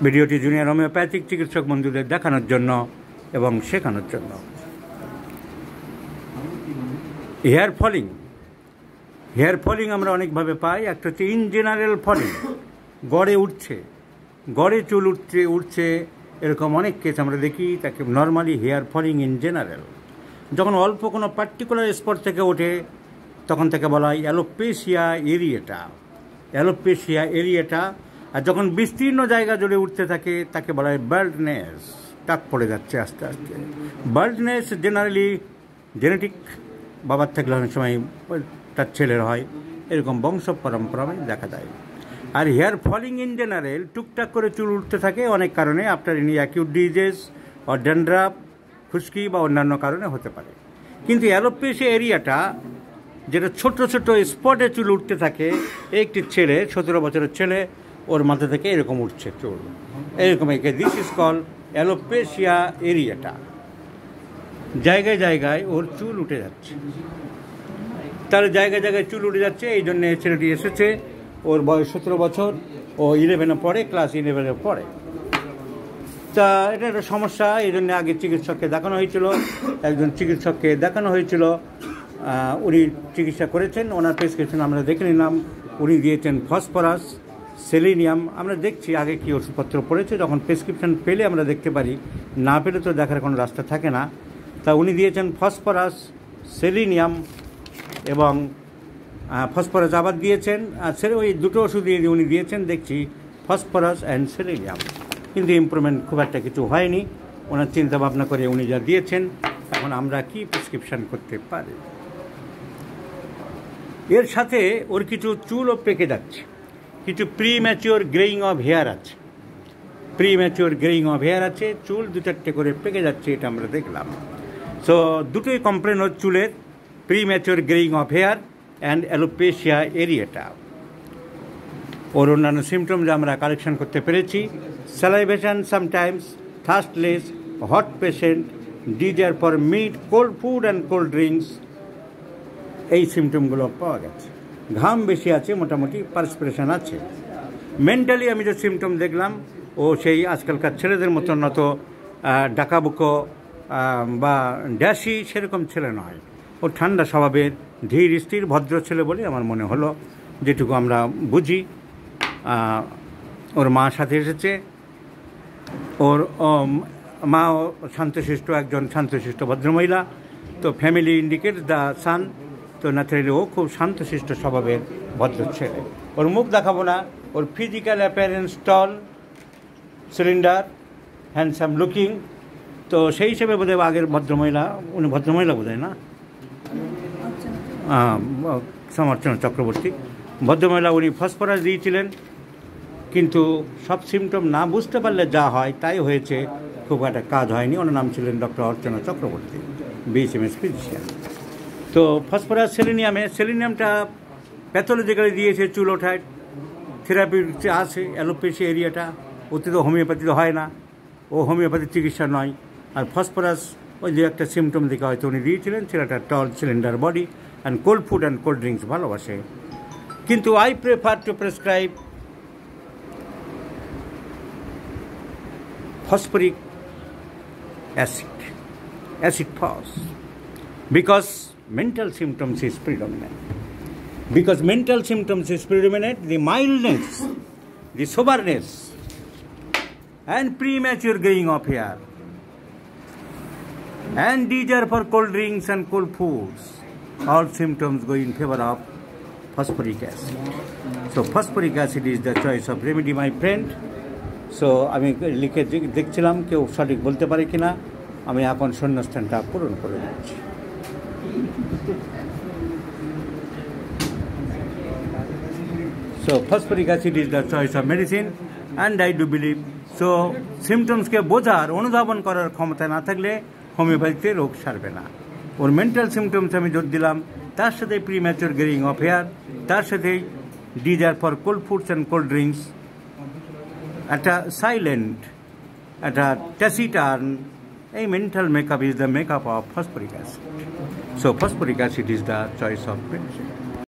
ভিডিওটি junior homeopathic চিকিৎসক বন্ধুদের দেখানোর জন্য এবং শেখানোর জন্য। হেয়ার ফলিং আমরা অনেকভাবে পাই। একটা হচ্ছে ইন জেনারেল ফলিং, গড়ে উঠছে, গড়ে চুল উঠছে এরকম অনেক কেস আমরা দেখি, তাকে normally hair falling in general. যখন অল্প কোনো পার্টিকুলার স্পট থেকে ওঠে তখন তাকে বলা হয় অ্যালোপেশিয়া এরিয়েটা। আর যখন বিস্তীর্ণ জায়গা জুড়ে উঠতে থাকে তাকে বলা হয় বাল্ডনেস, টাক পড়ে যাচ্ছে আস্তে আস্তে। বাল্ডনেস জেনারেলি জেনেটিক, বাবার থাকলে অনেক সময় তার ছেলের হয়, এরকম বংশ পরম্পরায় দেখা যায়। আর হেয়ার ফলিং ইন জেনারেল টুকটাক করে চুল উঠতে থাকে অনেক কারণে, after any acute disease or dandruff, খুশকি বা অন্যান্য কারণে হতে পারে। কিন্তু অ্যালোপেশিয়া এরিয়াটা যেটা ছোট ছোট স্পটে চুল উঠতে থাকে, একটি ছেলে 17 বছরের ছেলে, ওর মাথা থেকে এরকম উঠছে চুল, এরকম একে দিস ইজ কল অ্যালোপেশিয়া এরিয়াটা। জায়গায় জায়গায় ওর চুল উঠে যাচ্ছে, তার জায়গায় জায়গায় চুল উঠে যাচ্ছে। এই জন্যে ছেলেটি এসেছে, ওর বয়স 17 বছর, ও 11-এ পড়ে, ক্লাস 11-এ পড়ে। তা এটা একটা সমস্যা, এই জন্য আগে চিকিৎসককে দেখানো হয়েছিল, একজন চিকিৎসককে দেখানো হয়েছিল, উনি চিকিৎসা করেছেন, ওনার প্রেসক্রিপশন আমরা দেখে নিলাম, উনি দিয়েছেন ফসফরাস, সেলেনিয়াম। আমরা দেখছি আগে কি ওষুধপত্র পড়েছে, যখন প্রেসক্রিপশন পেলে আমরা দেখতে পারি, না পেলে তো দেখার কোনো রাস্তা থাকে না। তা উনি দিয়েছেন ফসফরাস, সেলেনিয়াম এবং ফসফরাস আবার দিয়েছেন, আর ওই দুটো ওষুধ উনি দিয়েছেন দেখছি, ফসফরাস অ্যান্ড সেলেনিয়াম। কিন্তু ইমপ্রুভমেন্ট খুব একটা কিছু হয়নি। ওনার চিন্তা ভাবনা করে উনি যা দিয়েছেন, এখন আমরা কি প্রেসক্রিপশন করতে পারি। এর সাথে ওর কিছু চুলও পেকে যাচ্ছে, কিছু প্রিম্যাচিওর গ্রেইং অফ হেয়ার আছে, চুল 2-4টে করে পেকে যাচ্ছে, এটা আমরা দেখলাম। সো দুটোই কমপ্লেন হচ্ছে চুলের, premature greying of hair and alopecia areata. ওর অন্যান্য সিমটম যা আমরা কালেকশন করতে পেরেছি, salivation sometimes, thirstless, hot patient, desire for meat, cold food and cold drinks, এই সিমটমগুলো পাওয়া গেছে। ঘাম বেশি আছে, মোটামুটি পারস্পিরেশন আছে। মেন্টালি আমি যে সিমটম দেখলাম, ও সেই আজকালকার ছেলেদের মতন অত ডাকাবুকো বা ড্যাশি সেরকম ছেলে নয়। ও ঠান্ডা স্বভাবের, ধীর স্থির, ভদ্র ছেলে বলে আমার মনে হলো, যেটুকু আমরা বুঝি। ওর মা সাথে এসেছে, ওর মা শান্তশিষ্ট, একজন শান্তশিষ্ট ভদ্রমহিলা। তো ফ্যামিলি ইন্ডিকেট দ্য সান, তো ন্যাচারালি ও খুব শান্তশিষ্ট স্বভাবের ভদ্র ছেলে। ওর মুখ দেখাবো না, ওর ফিজিক্যাল অ্যাপিয়ারেন্স টল, সিলিন্ডার, হ্যান্ডসাম লুকিং। তো সেই হিসেবে বোধহয় আগের ভদ্রমহিলা, উনি ভদ্রমহিলা বোধহয় না, সমর্চনা চক্রবর্তী ভদ্রমহিলা, উনি ফসফরাস দিয়েছিলেন, কিন্তু সব সিমটম না বুঝতে পারলে যা হয় তাই হয়েছে, খুব একটা কাজ হয়নি। ওনার নাম ছিলেন ডক্টর অর্চনা চক্রবর্তী, BHMS ফিজিশিয়ান। তো ফসফরাস সেলেনিয়ামটা প্যাথোলজিক্যালি দিয়েছে, চুল ওঠায়, থেরাপি আছে অ্যালোপেশিয়া এরিয়াটা, ওতে তো হোমিওপ্যাথি হয় না, ও হোমিওপ্যাথির চিকিৎসা নয়। আর ফসফরাস ওই যে একটা সিমটম দেখে হয়তো উনি দিয়েছিলেন, ছেলেটা tall, cylinder body, and cold food and cold drinks ভালোবাসে। কিন্তু I prefer to prescribe phosphoric acid falls, because mental symptoms is predominant. The mildness, the soberness, and premature graying of hair, and desire for cold drinks and cold foods, all symptoms go in favor of phosphoric acid. So phosphoric acid is the choice of remedy, my friend. So আমি লিখে দেখছিলাম কেউ সঠিক বলতে পারে কিনা, আমি এখন শূন্যস্থানটা পূরণ করে দিচ্ছি। So phosphoric acid is the choice of medicine and I do believe. So সিমটমসকে বোঝার, অনুধাবন করার ক্ষমতা না থাকলে হোমিওপ্যাথিতে রোগ সারবে না। ওর মেন্টাল সিমটমস আমি জোর দিলাম, তার সাথে প্রিম্যাচিওর গ্রেইং অফ হেয়ার, তার সাথে desire for cold foods and cold drinks, একটা সাইলেন্ট, একটা ট্যাসিটার্ন, এই mental makeup is the makeup of phosphoric acid. So phosphoric acid is the choice of medicine.